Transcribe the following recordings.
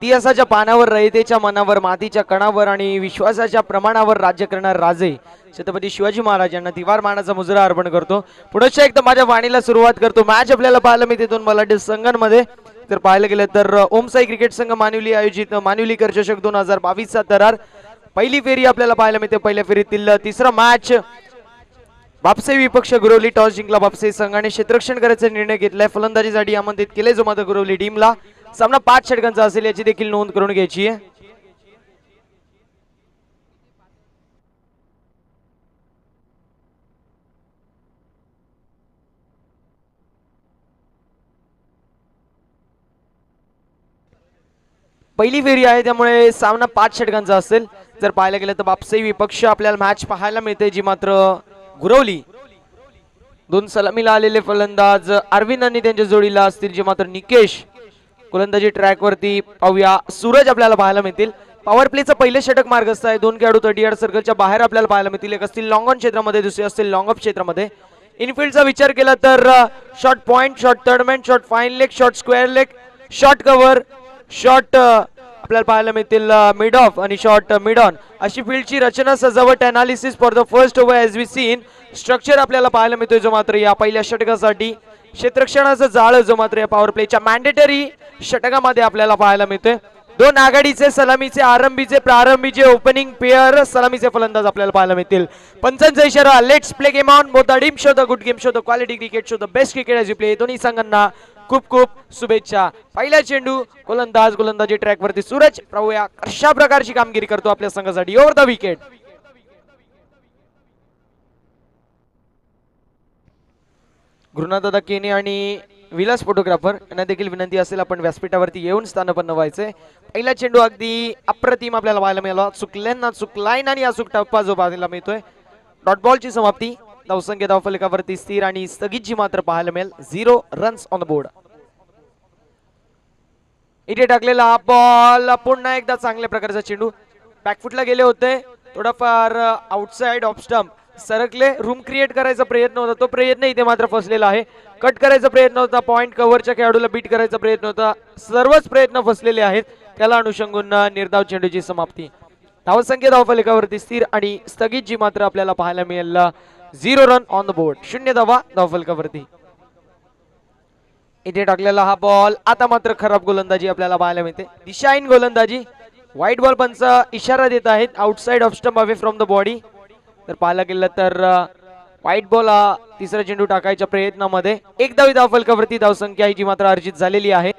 इतिहासाच्या पानावर रयतेच्या मनावर मातीच्या कणावर आणि विश्वासाच्या प्रमाणावर राज्य करणार राजे छत्रपती शिवाजी महाराज यांना दिवार मानाचा मुजरा अर्पण करतो। पुढच्या एकदा माझ्या वाणीला सुरुवात करतो। मॅच आपल्याला पाहायला मिळते दोन बलाढ्य संघांमध्ये। तर पाहायला गेलं तर ओमसाई क्रिकेट संघ मानिवली आयोजित मानिवली चषक 2022 चा दरार पहिली फेरी आपल्याला पाहायला मिळते। पहिल्या फेरीतील तिसरा मॅच बापसे विपक्ष गुरवली टॉस जिंकला बापसे संघाने क्षेत्ररक्षण करायचा निर्णय घेतलाय। फलंदाजीसाठी आमंत्रित केले जो मात्र गुरवली टीमला सामना 5 षटकांचा असेल याची देखील नोंद करून घ्यायची आहे। पहिली फेरी आहे त्यामुळे सामना 5 षटकांचा असेल। जर पाहायला गेलं तर बापसे विपक्ष आपल्याला मॅच पाहायला मिळते जी मात्र गुरवली दोन सलामीला आलेले फलंदाज अरविंद आणि त्यांच्या जोडीला असतील जे मात्र निकेश गोलंदाजी ट्रॅक वरती पाहूया सूरज आपल्याला पाहायला मिळतील। पॉवर प्लेचा पहिले षटक मार्गस्थ आहे। दोन खेळाडू 30 यार्ड सर्कलच्या बाहेर आपल्याला पाहायला मिळतील। एक असतील लॉंग ऑन क्षेत्रामध्ये दुसरे असतील लॉंग ऑफ क्षेत्रामध्ये। इनफिल्डचा विचार केला तर short point short third man short fine leg short square leg short cover short आपल्याला पाहायला मिळतील मिड ऑफ आणि शॉर्ट मिड ऑन अशी फील्डची रचना सजावट analysis for the first over as we seen structure आपल्याला पाहायला मिळतोय जो मात्र या पहिल्या षटकासाठी क्षेत्ररक्षणाचं जाळं जो मात्र या पॉवर प्लेच्या मॅन्डेटरी षटकामध्ये आपल्याला पाहायला मिळतोय। दोन आघाडीचे सलामीचे आरंभीचे प्रारंभीचे ओपनिंग पेअर सलामीचे फलंदाज आपल्याला पाहायला मिळतील। पंचांचा इशारा let's play game on both the team show the good game show the quality cricket show the best cricket as you play. दोन्ही संघांना खूप खूप शुभेच्छा। पहिला चेंडू गोलंदाजी ट्रॅक वरती सूरज पाहूया कशा प्रकारची कामगिरी करतो आपल्या संघासाठी ओव्हर द विकेट। गुरुनाथदादा केने आणि विलास फोटोग्राफर यांना देखील विनंती असेल आपण व्यासपीठावरती येऊन स्थानपन्न व्हायचे। पहिला चेंडू अगदी अप्रतिम आपल्याला पाहायला मिळाला चुकल्यांना चुकलाईन आणि अचूक टप्पा जो पाहायला मिळतोय। डॉट बॉलची समाप्ती धावसंख्या धावफलकावरती स्थिर आणि स्थगित जी मात्र पाहायला मिळेल 0 रन्स ऑन द बोर्ड। इथे टाकलेला हा बॉल पुन्हा एकदा चांगल्या प्रकारचा चेंडू बॅकफुटला गेले होते थोडाफार आउटसाइड ऑफ स्टंप सरकले रूम क्रिएट करायचा प्रयत्न होता तो प्रयत्न इथे मात्र फसलेला आहे। कट करायचा प्रयत्न होता पॉइंट कव्हरच्या खेळाडूला बीट करायचा प्रयत्न होता सर्वच प्रयत्न फसलेले आहेत त्याला अनुषंगून निर्धाव चेंडूची समाप्ती धावसंख्या धावफलकावरती स्थिर आणि स्थगित जी मात्र आपल्याला पाहायला मिळेल 0 रन ऑन द बोर्ड 0 धावा धावफलकावरती। इथे टाकलेला हा बॉल आता मात्र खराब गोलंदाजी आपल्याला पाहायला मिळते दिशाहीन गोलंदाजी व्हाईट बॉल पंच इशारा देत आहेत outside off stump away from the body. तर पाहायला गेलं तर व्हाईट बॉल तिसरा चेंडू टाकायच्या प्रयत्नामध्ये एक धावी धावफलकावरती धावसंख्या ही जी मात्र अर्जित झालेली आहे।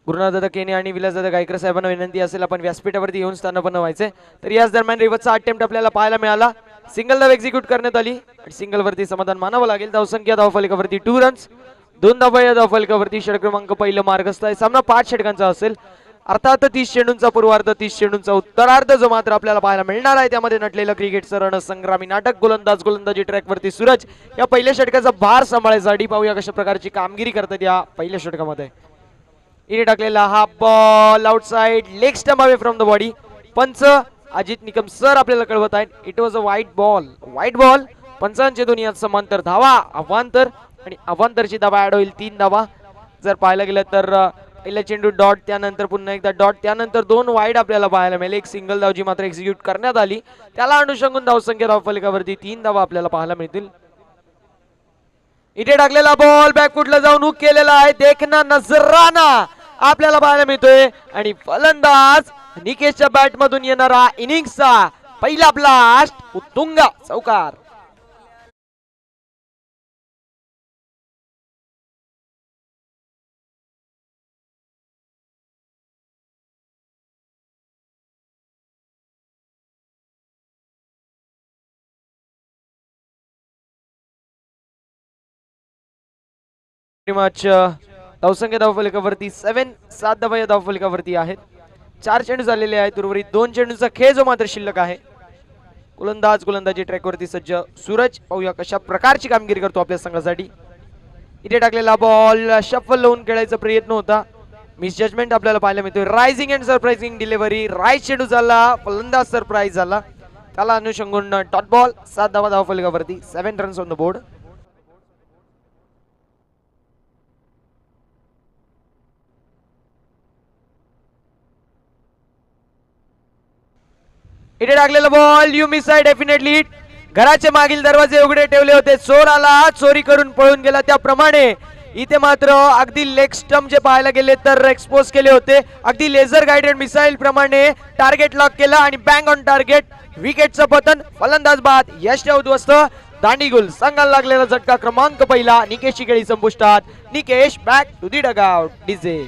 गुरुनाथदादा केने आणि विलासदादा गायकर साहेबांना विनंती असेल आपण व्यासपीठावरती येऊन स्थानपन्न व्हायचे। तर याच दरम्यान रिव्हर्सचा अटेम्प्ट आपल्याला पाहायला मिळाला सिंगल धाव एक्झिक्यूट करण्यात आली आणि सिंगल वरती समाधान मानावं लागेल। धावसंख्या धावफलकावरती 2 रन्स 2 धावा या धावफलकावरती षटक क्रमांक पहिलं मार्गस्थ आहे। सामना 5 षटकांचा असेल अर्थात 30 चेंडूंचा पूर्वार्ध 30 चेंडूंचा उत्तरार्ध जो मात्र आपल्याला पाहायला मिळणार आहे त्यामध्ये नटलेलं क्रिकेटचं रणसंग्रामी नाटक गोलंदाजी ट्रॅक वरती सूरज या पहिल्या षटकाचा भार सांभाळायसाठी पाहूया कशा प्रकारची कामगिरी करतात या पहिल्या षटकामध्ये। इथे टाकलेला हा ball outside leg stump away from the body पंच अजित निकम सर आपल्याला कळवत आहेत it was a wide ball पंचांचे दोन्ही यात समांतर धावा अवांतर आणि अवांतरची धावा ऍड होईल 3 धावा। जर पाहायला गेलं तर पहिला चेंडू डॉट त्यानंतर पुन्हा एकदा डॉट त्यानंतर 2 वाईड आपल्याला पाहायला मिळेल एक सिंगल धाव जी मात्र एक्झिक्यूट करण्यात आली त्याला अनुषंगून धावसंख्या धावफलकावरती 3 धावा आपल्याला पाहायला मिळतील। इथे टाकलेला बॉल बॅकफुटला जाऊन हुक केलेला आहे देखना नजराना आपल्याला पाहायला मिळतोय आणि फलंदाज निकेशच्या बॅट मधून येणारा इनिंग्सचा पहिला ब्लास्ट उत्तुंग चौकार। धावसंख्या धावफलकावरती 7 धावा या धावफलकावरती आहेत 4 चेंडू झालेले आहेत उर्वरित 2 चेंडूचा खेळ जो मात्र शिल्लक आहे। गोलंदाजी ट्रॅकवरती सज्ज सूरज पाहूया कशा प्रकारची कामगिरी करतो आपल्या संघासाठी। इथे टाकलेला बॉल शफल लावून खेळायचा प्रयत्न होता मिसजजमेंट आपल्याला पाहायला मिळतोय rising and surprising delivery right चेंडू झाला फलंदाज सरप्राइज झाला त्याला अनुषंगून डॉट बॉल 7 धावा धावफलकावरती 7 रन्स ऑन द बोर्ड. इथे टाकलेला बॉल यू मिस आहे डेफिनेटली हिट. घराचे मागील दरवाजे उघडे ठेवले होते, चोर आला, चोरी करून पळून गेला, त्याप्रमाणे इथे मात्र अगदी लेग स्टम्प जे पाहायला गेले तर एक्सपोज केले होते. अगदी लेझर गाइडेड मिसाईल प्रमाणे टार्गेट लॉक केला आणि बँग ऑन टार्गेट. विकेटचं पतन, फलंदाज बाद, यश उद्ध्वस्त, दांडीगुल. संघाला लागलेला झटका क्रमांक पहिला. निकेशची खेळी संपुष्टात. Nikesh back to the dugout. DJ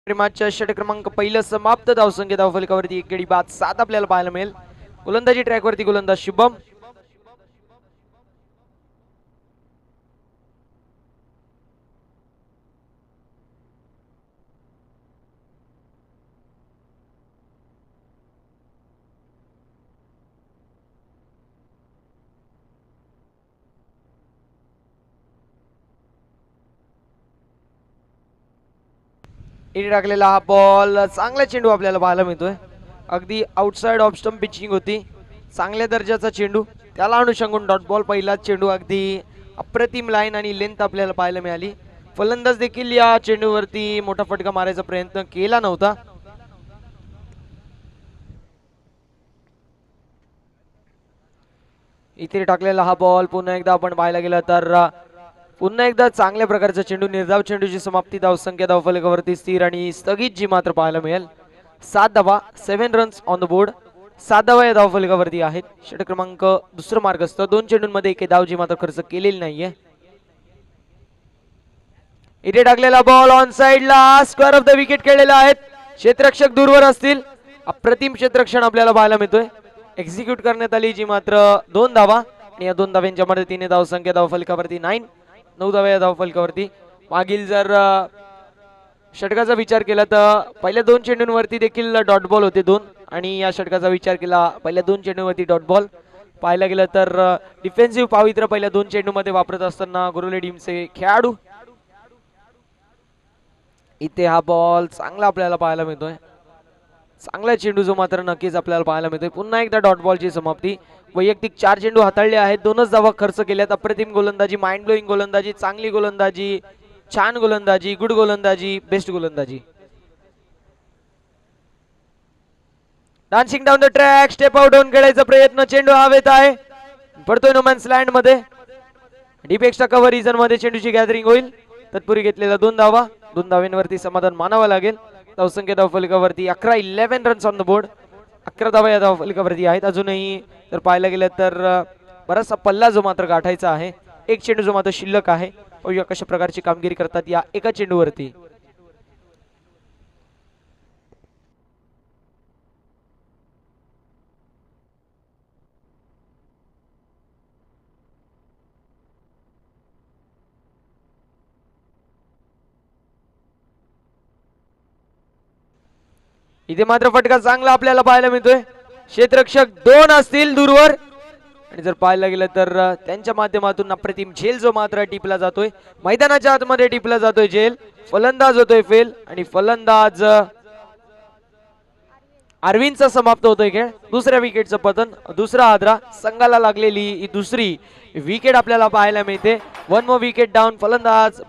मॅचच्या षटक क्रमांक पहिलं समाप्त. धावसंख्या धावफलकावरती एक गडी बाद 7 आपल्याला पाहायला मिळेल. गोलंदाजी ट्रॅकवरती गोलंदाज शुभम. इथे टाकलेला हा बॉल, चांगला चेंडू आपल्याला पाहायला मिळतोय. अगदी आउटसाइड ऑफ स्टंप पिचिंग होती, चांगल्या दर्जाचा चेंडू. त्याला अनुषंगून डॉट बॉल. पहिलाच चेंडू अगदी अप्रतिम लाईन आणि लेंथ आपल्याला पाहायला मिळाली. फलंदाज देखील या चेंडूवरती मोठा फटका मारायचा प्रयत्न केला नव्हता. इथे टाकलेला हा बॉल पुन्हा एकदा आपण पाहायला गेला तर पुन्हा एकदा चांगल्या प्रकारचा चेंडू. निर्धाव चेंडूची समाप्ती. धावसंख्या धावफलकावरती स्थिर आणि स्थगित जी मात्र पाहायला मिळेल. 7 धावा, 7 रन्स ऑन द बोर्ड. 7 धावा या धावफलकावरती आहेत. षटक क्रमांक दुसरं मार्गस्थ. 2 चेंडूंमध्ये एक धाव जी मात्र खर्च केलेली नाहीये. इथे टाकलेला बॉल ऑन साइडला, स्क्वेअर ऑफ द विकेट खेळलेला आहेत. क्षेत्ररक्षक दूरवर असतील. अप्रतिम क्षेत्ररक्षण आपल्याला पाहायला मिळतोय. एक्झिक्यूट करण्यात आली जी मात्र 2 धावा आणि या 2 धाव्यांच्या मदतीने धावसंख्या धावफलकावरती 9 धावा या धावफलकावरती. मागील जर षटकाचा विचार केला तर पहिल्या 2 चेंडूंवरती देखील डॉट बॉल होते 2 आणि या षटकाचा विचार केला पहिल्या 2 चेंडूंवरती डॉट बॉल. पाहायला गेलं तर डिफेन्सिव्ह पावित्र्य पहिल्या 2 चेंडूमध्ये वापरत असताना गुरुले टीमचे खेळाडू. इथे हा बॉल चांगला आपल्याला पाहायला मिळतोय. चांगला चेंडू जो मात्र नक्कीच आपल्याला पाहायला मिळतोय. पुन्हा एकदा डॉट बॉलची समाप्ती. वैयक्तिक 4 चेंडू हाताळले आहेत, 2च धावा खर्च केल्यात. अप्रतिम गोलंदाजी, माइंड ब्लोईंग गोलंदाजी, चांगली गोलंदाजी, छान गोलंदाजी, गुड गोलंदाजी, बेस्ट गोलंदाजी. Dancing down the track, step out होऊन खेळायचा प्रयत्न. चेंडू हवेत आहे, पडतोय नो मॅन्स लँड मध्ये. डीप एक्स्ट्रा कव्हर रिजन मध्ये चेंडूची गॅदरिंग होईल. तत्पूर्वी घेतलेला 2 धावा. 2 धाव्यांवरती समाधान मानावं लागेल. धावसंख्या धावफलकावरती 11 रन्स ऑन द बोर्ड. 11 धावा या धावफलकावरती आहेत. अजूनही जर पाहायला गेलं तर बराचसा पल्ला जो मात्र गाठायचा आहे. एक चेंडू जो मात्र शिल्लक आहे. पाहूया कशा प्रकारची कामगिरी करतात या एका चेंडूवरती. इथे मात्र फटका चांगला आपल्याला पाहायला मिळतोय. क्षेत्ररक्षक 2 असतील दूरवर आणि जर पाहायला गेलं तर त्यांच्या माध्यमातून अप्रतिम झेल जो मात्र टिपला जातोय. मैदानाच्या आतमध्ये टिपला जातोय झेल. फलंदाज होतोय फेल आणि फलंदाज अरविंदचा समाप्त होतोय खेळ. दुसऱ्या विकेटचं पतन, दुसरा हादरा. संघाला लागलेली ही दुसरी विकेट आपल्याला पाहायला मिळते. 1 मोर विकेट डाऊन. फलंदाज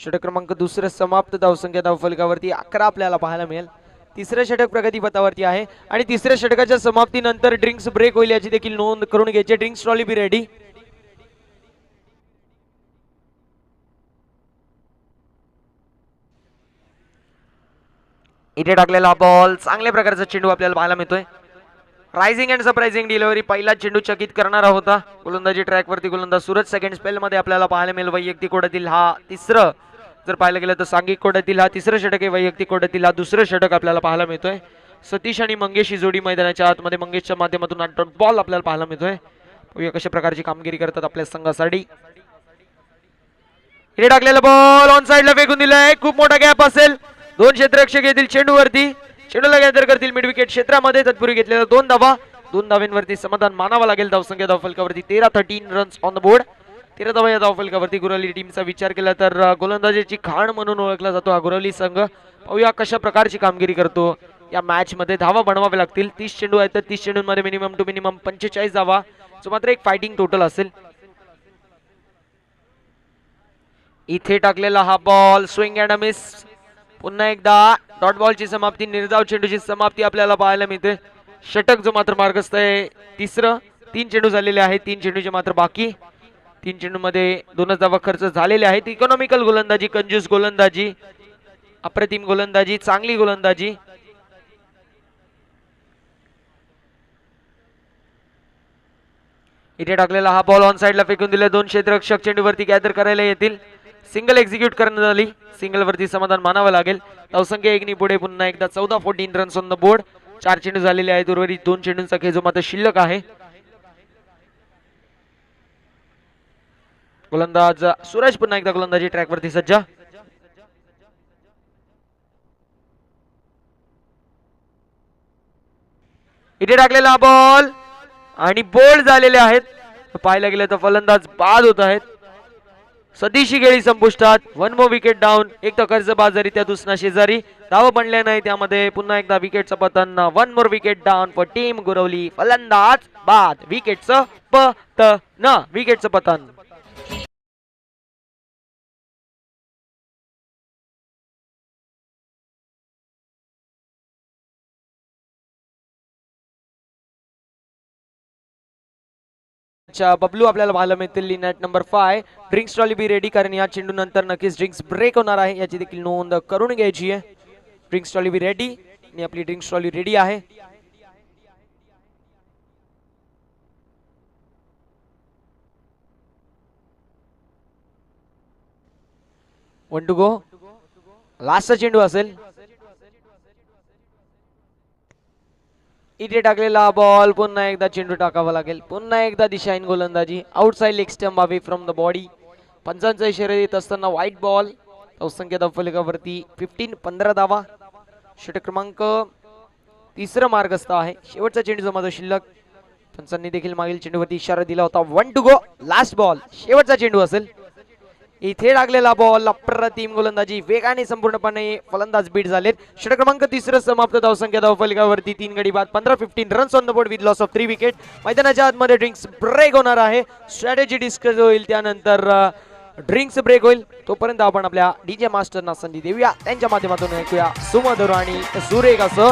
षटक क्रमांक दुसरं समाप्त. धावसंख्या धावफलकावरती 11 आपल्याला पाहायला मिळेल. तिसरं षटक प्रगतीपथावरती आहे आणि तिसऱ्या षटकाच्या समाप्तीनंतर ड्रिंक्स ब्रेक होईल याची देखील नोंद करून घ्यायची. Drinks trolley be ready. इथे टाकलेला बॉल, चांगल्या प्रकारचा चेंडू आपल्याला पाहायला मिळतोय. रायझिंग अँड सरप्राइझिंग डिलिव्हरी, पहिला चेंडू चकित करणारा होता. गोलंदाजी ट्रॅकवरती गोलंदाज सूरज सेकंड स्पेल मध्ये आपल्याला पाहायला मिळेल. वैयक्तिक कोड्यातील हा तिसरं, जर पाहायला गेलं तर सांघिक कोड्यातील हा तिसरं षटक आहे. वैयक्तिक कोड्यातील हा दुसरं षटक आपल्याला पाहायला मिळतोय. सतीश आणि मंगेश ही जोडी मैदानाच्या आतमध्ये, मंगेशच्या माध्यमातून डॉट बॉल आपल्याला पाहायला मिळतोय. पाहूया कशा प्रकारची कामगिरी करतात आपल्या संघासाठी. इथे टाकलेला बॉल ऑन साइडला फेकून दिलाय. खूप मोठा गॅप असेल. दोन क्षेत्ररक्षक येतील चेंडूवरती, चेंडूला गॅदर करतील मिड विकेट क्षेत्रामध्ये. तत्पूर्वी घेतलेल्या 2 धावा, 2 धावांवरती समाधान मानावं लागेल. धावसंख्या धावफलकावरती 13 रन्स ऑन द बोर्ड. 13 धावा या धावफलकावरती. गुरवली टीमचा विचार केला तर गोलंदाजीची खाण म्हणून ओळखला जातो हा गुरवली संघ. पाहूया कशा प्रकारची कामगिरी करतो या मॅच मध्ये. धावा बनवावे लागतील. 30 चेंडू आहेत तर 30 चेंडूंमध्ये मिनिमम टू मिनिमम 45 धावा, जो मात्र एक फायटिंग टोटल असेल. इथे टाकलेला हा बॉल स्विंग अँड मिस. पुन्हा एकदा डॉट बॉलची समाप्ती, निर्धाव चेंडूची समाप्ती आपल्याला पाहायला मिळते. षटक जो मात्र मार्गस्थ आहे तिसरं. 3 चेंडू झालेले आहेत, 3 चेंडूचे मात्र बाकी. 3 चेंडूमध्ये 2च धावा खर्च झालेले आहेत. इकॉनॉमिकल गोलंदाजी, कंजूस गोलंदाजी, अप्रतिम गोलंदाजी, चांगली गोलंदाजी. इथे टाकलेला हा बॉल ऑन साइडला फेकून दिला. 2 क्षेत्ररक्षक चेंडूवरती गॅदर करायला येतील. सिंगल एक्झिक्यूट करण्यात आली. सिंगल वरती समाधान मानावं लागेल. धावसंख्या 1 पुढे पुन्हा एकदा 14 रन्स ऑन द बोर्ड. 4 चेंडू झालेले आहेत. उर्वरित 2 चेंडूंचा खेळ जो मात्र शिल्लक आहे. गोलंदाज सूरज पुन्हा एकदा गोलंदाजी ट्रॅकवरती सज्ज. इथे टाकलेला बॉल आणि बोल्ड झालेले आहेत. पाहायला गेलं तर फलंदाज बाद होत आहेत. सतीशी गेली संपुष्टात. 1 मोर विकेट डाऊन. एक तर कर्जबाजारी त्या दुसरा शेजारी. धाव बनल्या नाही त्यामध्ये. पुन्हा एकदा विकेटचं पतन. 1 more wicket down for team Gurvali. फलंदाज बाद. विकेटचं पतन, विकेटचं पतन. बबलू आपल्याला पाहायला मिळतील. NAAT number 5. Drinks trolley be ready, कारण या चेंडू नंतर नक्कीच ड्रिंक्स ब्रेक होणार आहे याची देखील नोंद करून घ्यायची आहे. ड्रिंक्स ट्रॉली बी रेडी आणि आपली ड्रिंक्स ट्रॉली रेडी आहे. One to go. लास्टचा चेंडू असेल. इथे टाकलेला बॉल, पुन्हा एकदा चेंडू टाकावा लागेल. पुन्हा एकदा दिशाहीन गोलंदाजी. Outside leg stump away from the body. पंचांचा इशारा येत असताना व्हाईट बॉल. धावसंख्या धावफलकावरती 15 धावा. षटक क्रमांक तिसरं मार्गस्थ आहे. शेवटचा चेंडू जमा शिल्लक. पंचांनी देखील मागील चेंडूवरती इशारा दिला होता. 1 टू गो. लास्ट बॉल, शेवटचा चेंडू असेल. इथे लागलेला बॉल, अप्रतिम गोलंदाजी. वेगाने संपूर्णपणे फलंदाज बीट झालेत. षटक क्रमांक तिसरं समाप्त. धावसंख्या धावफलकावरती 3 गडी बाद, 15 runs on the board with loss of 3 wicket. मैदानाच्या आतमध्ये ड्रिंक्स ब्रेक होणार आहे. स्ट्रॅटेजी डिस्कस होईल, त्यानंतर ड्रिंक्स ब्रेक होईल. तोपर्यंत आपण आपल्या डीजे मास्टरना संधी देऊया. त्यांच्या माध्यमातून ऐकूया सुमधुर आणि सुरेख असं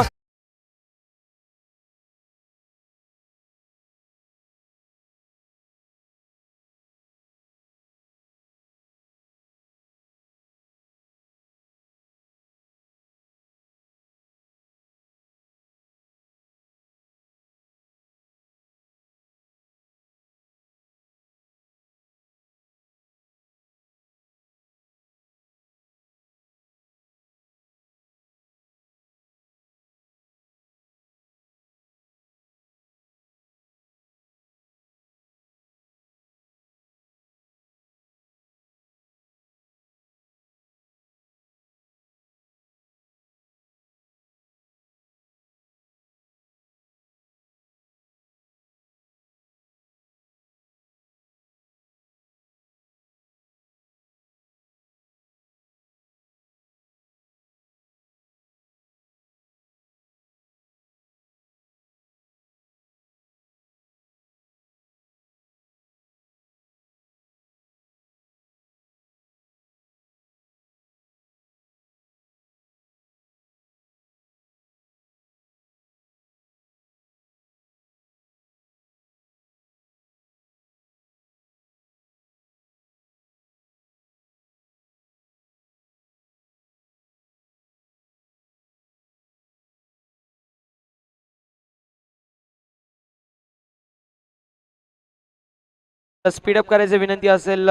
स्पीडअप करायची विनंती असेल.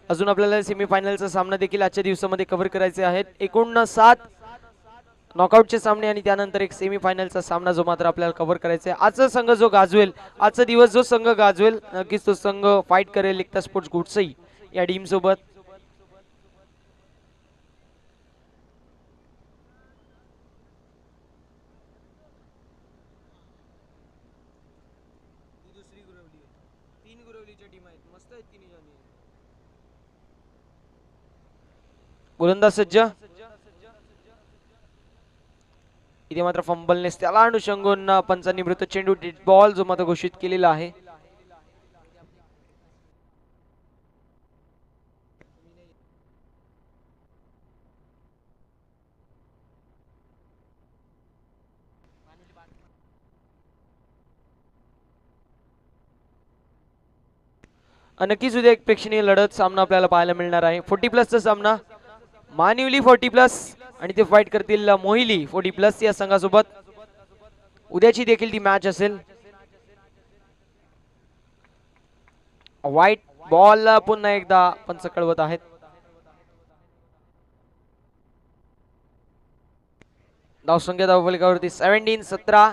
अजून आपल्याला सेमीफायनलचा सामना देखील आजच्या दिवसामध्ये कव्हर करायचे आहेत. एकूण 7 नॉकआउटचे सामने आणि त्यानंतर एक सेमीफायनलचा सामना जो मात्र आपल्याला कव्हर करायचा आहे. आजचा संघ जो गाजवेल, आजचा दिवस जो संघ गाजवेल, नक्कीच तो संघ फाईट करेल लिक्ता स्पोर्ट्स गुडसई या टीम सोबत. गोलंदाज सज्ज, इथे मात्र फंबलनेस त्याला अनुषंगून पंचांनी मृत चेंडू डेड बॉल जो मात्र घोषित केलेला आहे. नक्कीच उद्या एक प्रेक्षणीय लढत सामना आपल्याला पाहायला मिळणार आहे. 40+ सामना, मानिवली 40+ आणि ते फाईट करतील मोहिली 40+ या संघासोबत. उद्याची देखील ती मॅच असेल. व्हाईट बॉल पुन्हा एकदा पंच कळवत आहेत. धावसंख्या धावफलकावरती 17-17.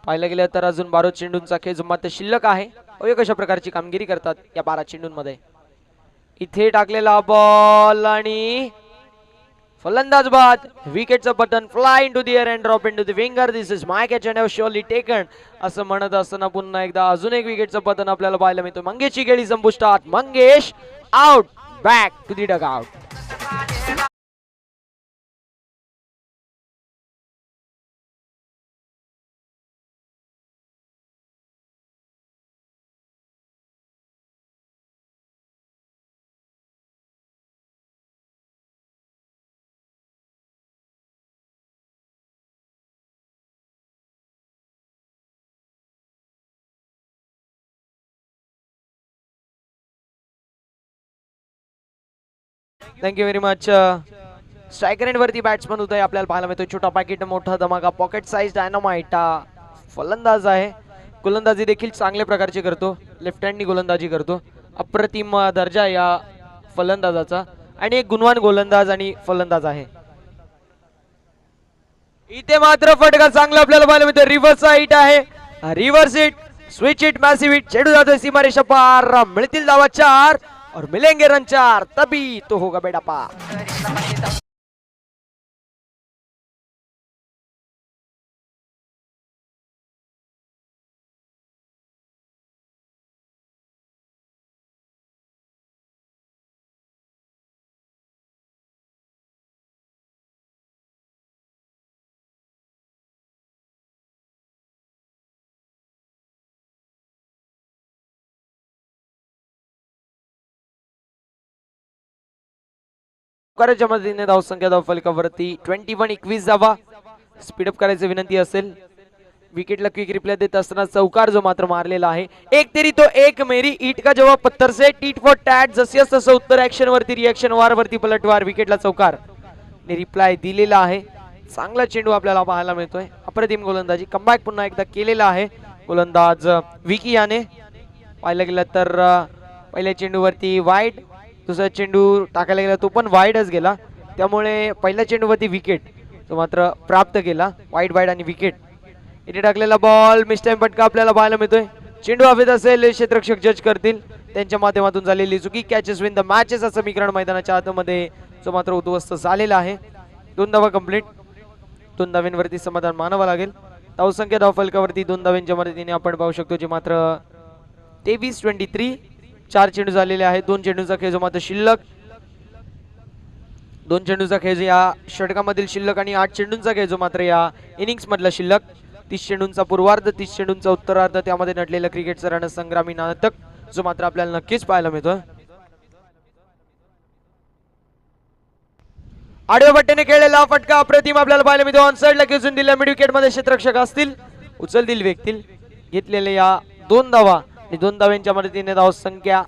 पाहिलं गेलं तर अजून 12 चेंडूंचा खेळ जो मात्र शिल्लक आहे. कशा प्रकारची कामगिरी करतात या 12 चेंडूंमध्ये. इथे टाकलेला बॉल आणि फलंदाज बाद. विकेटचं बटन fly into the air and drop into the winger. This is my catch and have surely taken असं म्हणत असताना पुन्हा एकदा अजून एक विकेटचं पतन आपल्याला पाहायला मिळतो. मंगेशची गेली संपुष्टात. Mangesh out, back to the dugout. Thank you very much. Striker end वरती बॅट्समन उदय आपल्याला पाहायला मिळतो. छोटा पॅकेट मोठा धमाका, पॉकेट साइज डायनामाइट. फलंदाज आहे, गोलंदाजी देखील चांगल्या प्रकारची करतो. लेफ्ट हँडनी गोलंदाजी करतो. अप्रतिम दर्जा या फलंदाजाचा आणि एक गुणवान गोलंदाज आणि फलंदाज आहे. इथे मात्र फटका चांगला आपल्याला पाहायला मिळतो. रिव्हर्स हिट आहे, reverse hit, switch hit, massive hit. चेंडू जातोय सीमारेषा पार. मिळतील धावा 4 और मिलेंगे रन 4, तभी तो होगा बेटा पार. करायच्या मदतीने धावसंख्या धावफलकावरती 21-21 धावा. स्पीडअप करायची विनंती असेल. विकेटला क्विक रिप्लाय देत असताना चौकार जो मात्र मारलेला आहे. एक तेरी तो एक मेरी, ईट का जवाब पत्थर से, टीट फॉर टॅट. जशी तसं उत्तर, ऍक्शन वरती रिएक्शन, वार वरती पलटवार. विकेटला चौकार ने रिप्लाय दिलेला आहे. चांगला चेंडू आपल्याला पाहायला मिळतोय. अप्रतिम गोलंदाजी, कमबॅक पुन्हा एकदा केलेला आहे गोलंदाज विकी याने. पाहायला गेलं तर पहिल्या चेंडूवरती वाईड, दुसरा चेंडू टाकायला गेला तो पण वाईडच गेला. त्यामुळे पहिल्या चेंडूवरती विकेट तो मात्र प्राप्त केला. वाईड वाईड आणि विकेट. इथे टाकलेला बॉल मिस टाइम फटका आपल्याला पाहायला मिळतोय. चेंडू हवेत असेल, क्षेत्ररक्षक जज करतील. त्यांच्या माध्यमातून झालेली चुकी. कॅचेस विन द मॅचेस असं समीकरण मैदानाच्या आतमध्ये जो मात्र उद्ध्वस्त झालेला आहे. 2 धावा कंप्लीट. 2 धाव्यांवरती समाधान मानावं लागेल. धावसंख्या धावफलकावरती 2 धाव्यांच्या मदतीने आपण पाहू शकतो जे मात्र 23-23. 4 चेंडू झालेले आहेत. 2 चेंडूचा खेळ जो मात्र शिल्लक. 2 चेंडूचा खेळ या षटकामधील शिल्लक आणि 8 चेंडूंचा खेळ जो मात्र या इनिंग्स मधला शिल्लक. 30 चेंडूंचा पूर्वार्ध, 30 चेंडूंचा उत्तरार्ध, त्यामध्ये नटलेलं क्रिकेटचं रणसंग्रामी नाटक जो मात्र आपल्याला नक्कीच पाहायला मिळतोय. आडव्या पट्टीने खेळलेला फटका अप्रतिम आपल्याला पाहायला मिळतो. ऑन साइडला खेचून दिल्या मिड विकेट मध्ये क्षेत्ररक्षक असतील, उचलतील व्यक्तील. घेतलेले या 2 धावा आणि 2 धाव्यांच्या मदतीने धावसंख्या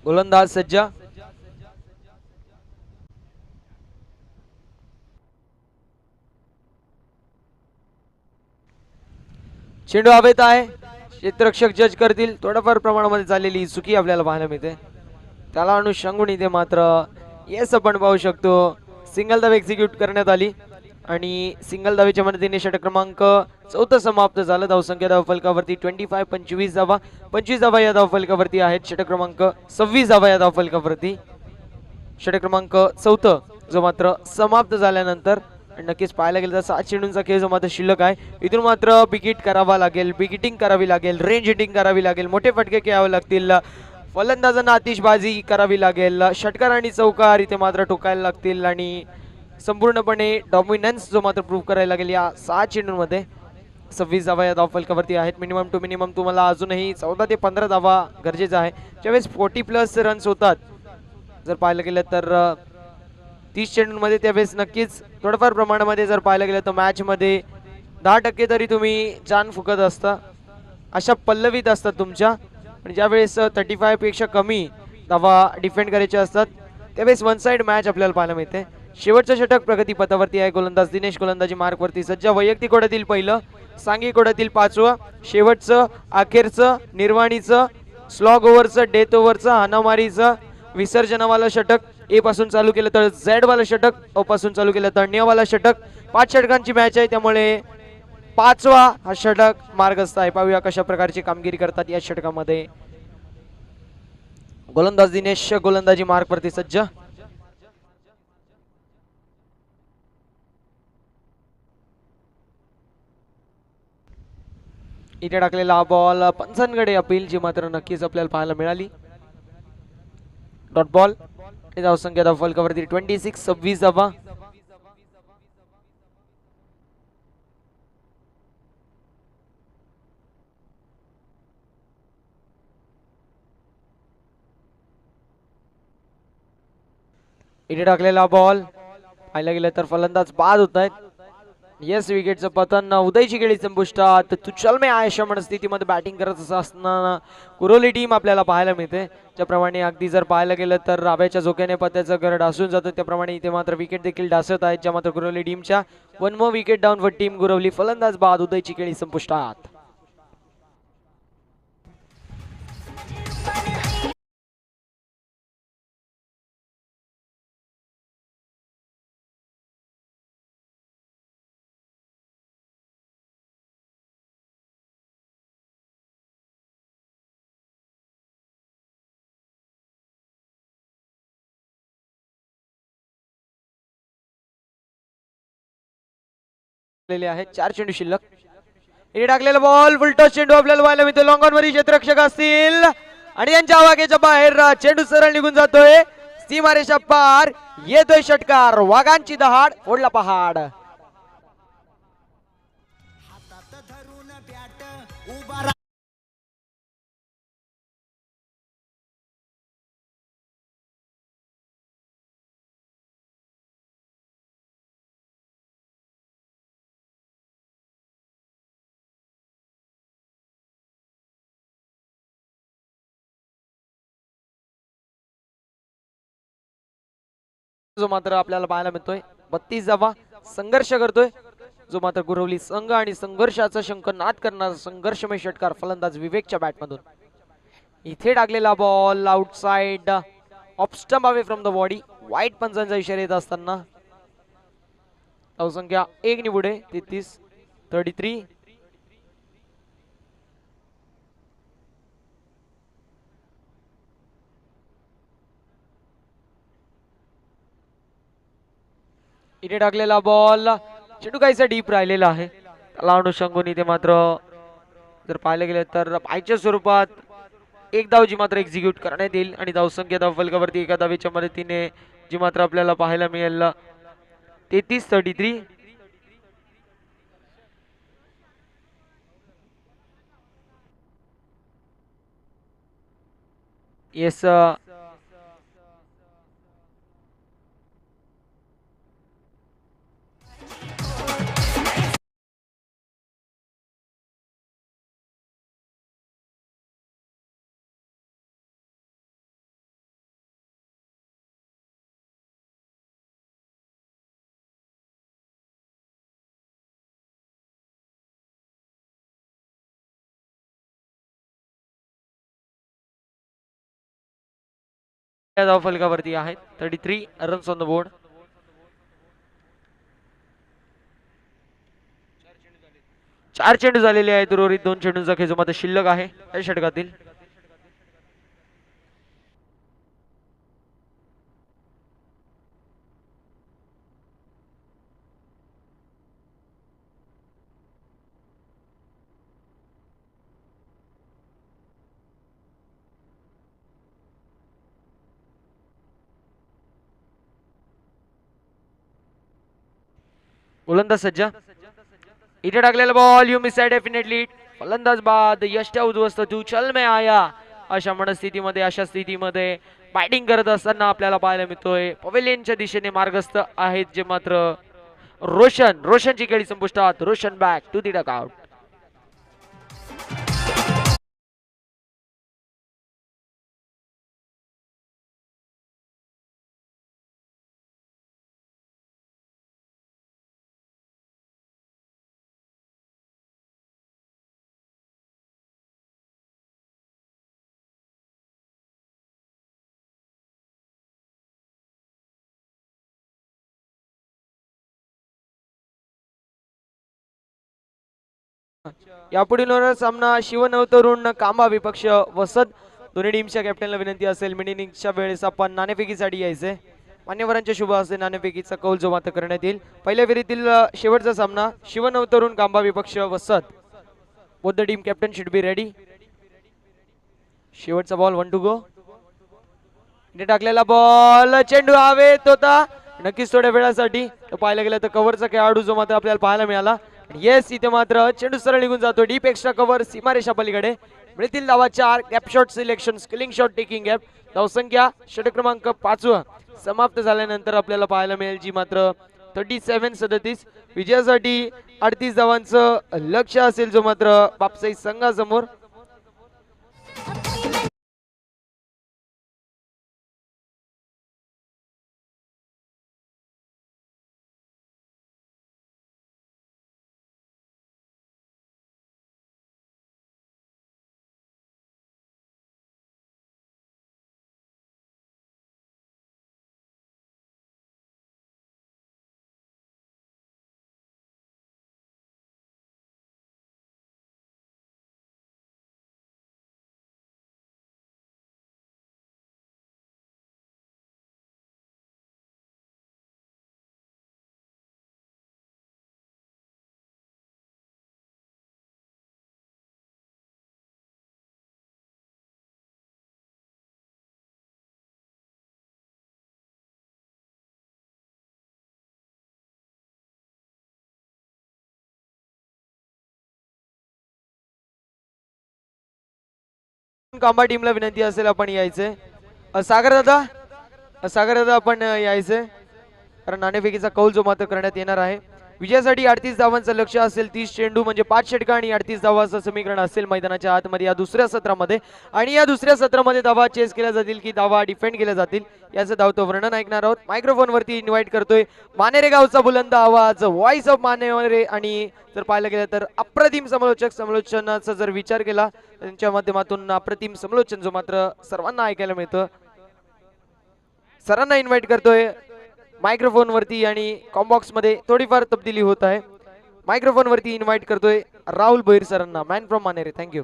गोलंदाज सज्ज, चेंडू हवेत आहे. क्षेत्ररक्षक जज करतील. थोड्याफार प्रमाणामध्ये झालेली चुकी आपल्याला पाहायला मिळते. त्याला अनुषंगून इथे मात्र येस आपण पाहू शकतो सिंगल धाव एक्झिक्यूट करण्यात आली आणि सिंगल धावेच्या मदतीने षटक क्रमांक 4 समाप्त झालं. धावसंख्या धावफलकावरती 25 धावा, 25 धावा या धावफलकावरती आहेत. षटक क्रमांक 26 धावा या धावफलकावरती. षटक क्रमांक 4 जो मात्र समाप्त झाल्यानंतर नक्कीच पाहायला गेलं तर 7 चेंडूंचा खेळ जो मात्र शिल्लक आहे. इथून मात्र विकेट करावा लागेल, विकेटिंग करावी लागेल, रेंज हिटिंग करावी लागेल, मोठे फटके खेळावे लागतील, फलंदाजांना आतिषबाजी करावी लागेल, षटकार आणि चौकार इथे मात्र ठोकायला लागतील आणि संपूर्णपणे डॉमिनन्स जो मात्र प्रूव्ह करायला लागेल या 6 चेंडूंमध्ये. 26 धावा या धावफलकावरती आहेत. मिनिमम टू मिनिमम तुम्हाला अजूनही 14 ते 15 धावा गरजेचं आहे. ज्यावेळेस 40+ रन्स होतात जर पाहायला गेलं तर 30 चेंडूंमध्ये, त्यावेळेस नक्कीच थोडंफार प्रमाणामध्ये जर पाहायला गेलं तर मॅचमध्ये 10% तरी तुम्ही जान फुकत असता, अशा पल्लवीत असतात तुमच्या. आणि ज्यावेळेस 35 पेक्षा कमी धावा डिफेंड करायचे असतात त्यावेळेस वन साइड मॅच आपल्याला पाहायला मिळते. शेवटचं षटक प्रगतीपथावरती आहे. गोलंदाज दिनेश गोलंदाजी मार्कवरती सज्ज. वैयक्तिक ओढ्यातील पहिलं, सांघिक ओढ्यातील 5वं, शेवटचं, अखेरचं, निर्वाणीचं, स्लॉग ओव्हरचं, डेथ ओव्हरचं, हाणामारीचं, विसर्जनावाला षटक ए पासून चालू केलं तर झेड वाला षटक, अ पासून चालू केलं तर न्यवाला षटक. 5 षटकांची मॅच आहे त्यामुळे 5वा हा षटक मार्गस्थ आहे. पाहूया कशा प्रकारची कामगिरी करतात या षटकामध्ये. गोलंदाज दिनेश गोलंदाजी मार्कवरती सज्ज. इथे टाकलेला हा बॉल पंचांकडे अपील जी मात्र नक्कीच आपल्याला पाहायला मिळाली. Dot ball. धावसंख्या धावफलकावरती 26, 26 धावा. इथे टाकलेला बॉल पाहायला गेलं तर फलंदाज बाद होत आहेत. येस, विकेटचं पतन. उदयची केळी संपुष्टात. तुचल में आयशा मनस्थितीमध्ये बॅटिंग करत असताना कुरोली टीम आपल्याला पाहायला मिळते. ज्याप्रमाणे अगदी जर पाहायला गेलं तर राब्याच्या झोक्याने पत्त्याचं घर डासून जातं त्याप्रमाणे इथे मात्र विकेट देखील डासत आहेत. ज्या मात्र कुरोली टीमच्या 1 more wicket down for team Gurvali. फलंदाज बाद. उदयची केळी संपुष्टात. आहे 4 चेंडू शिल्लक. इथे टाकलेला बॉल फुलटॉस चेंडू आपल्याला पाहायला मिळतो. लॉंग ऑन वरील क्षेत्ररक्षक असतील आणि यांच्या आवाक्याच्या बाहेर चेंडू सरळ निघून जातोय. सीमारेषा पार येतोय षटकार. वाघांची दहाड ओढला पहाड. जो मात्र आपल्याला पाहायला मिळतोय 32 धावा संघर्ष करतोय जो मात्र गुरवली संघ आणि संघर्षाचा शंखनाद करणारा संघर्षमय षटकार फलंदाज विवेकच्या बॅटमधून. इथे टाकलेला ball outside off stump away from the body. वाईट पंचांचा इशारा येत असताना धावसंख्या 1 नि पुढे 33. इथे टाकलेला बॉल चेंडू काहीसा डीप राहिलेला आहे. त्याला अनुषंगून इथे मात्र जर पाहायला गेलं तर पायच्या स्वरूपात एक धाव जी मात्र एक्झिक्यूट करण्यात येईल आणि धावसंख्या धावफलकावरती एका धावेच्या मदतीने जी मात्र आपल्याला पाहायला मिळेल 33. येस धाव फलकावरती आहेत. 33 रन्स ऑन द बोर्ड. चार चेंडू झालेले आहेत उर्वरित 2 चेंडूंचा खेळ जो मात्र शिल्लक आहे या षटकातील. गोलंदाज सज्ज. इथे टाकलेला बॉल यू मिस डेफिनेटली. फलंदाज बाद. यष्ट उद्ध्वस्त तू चल में आया. अशा मनस्थितीमध्ये अशा स्थितीमध्ये बॅटिंग करत असताना आपल्याला पाहायला मिळतोय पवेलियनच्या दिशेने मार्गस्थ आहेत जे मात्र रोशनची खेळी संपुष्टात. Roshan back to the dugout. यापुढील सामना शिवनवतरुण कांबा विपक्ष वसत. दोन्ही टीमच्या कॅप्टनला विनंती असेल मिड इनिंगच्या वेळेस आपण नाणेफेकीसाठी यायचे. मान्यवरांच्या शुभ हस्ते नाणेफेकीचा कौल जो मात्र करण्यात येईल. पहिल्या फेरीतील शेवटचा सामना शिवनवतरुण कांबा विपक्ष वसत. Both the team captain should be ready. शेवटचा बॉल 1 टू गो. टाकलेला बॉल चेंडू हवेत होता. नक्कीच थोड्या वेळासाठी पाहायला गेलं तर कव्हरचा खेळाडू जो मात्र आपल्याला पाहायला मिळाला. येस इथे मात्र चेंडू सरळ निघून जातो. डीप एक्स्ट्रा कव्हर सीमारेषा पलीकडे. मिळतील धावा 4. Gap shot selection skilling shot taking gap. धावसंख्या षटक क्रमांक 5 समाप्त झाल्यानंतर आपल्याला पाहायला मिळेल जी मात्र 37-37. विजयासाठी 38 धावांचं लक्ष असेल जो मात्र बापसाई संघासमोर. कांबा टीमला विनंती असेल आपण यायचे. सागर दादा आपण यायचे कारण नाणेफेकीचा कौल जो मात्र करण्यात येणार आहे. विजयासाठी 38 धावांचं लक्ष असेल. 30 चेंडू म्हणजे 5 षटकं आणि 38 धावांचं समीकरण असेल मैदानाच्या आतमध्ये या दुसऱ्या सत्रामध्ये. आणि या दुसऱ्या सत्रामध्ये धावा चेस केल्या जातील की धावा डिफेंड केल्या जातील याचं धावतो वर्णन ऐकणार आहोत. मायक्रोफोन वरती इन्व्हाइट करतोय मानेरे गावचा बुलंद आवाज व्हॉइस ऑफ मानेरे. आणि जर पाहायला गेलं तर अप्रतिम समालोचनाचा जर विचार केला त्यांच्या माध्यमातून अप्रतिम समालोचन जो मात्र सर्वांना ऐकायला मिळतं. सरांना इन्व्हाइट करतोय मायक्रोफोन वरती आणि कॉम्बॉक्स मध्ये थोडीफार तब्दिली होत आहे. मायक्रोफोन वरती इन्व्हाइट करतोय राहुल भोईर सरांना man from Manere. Thank you.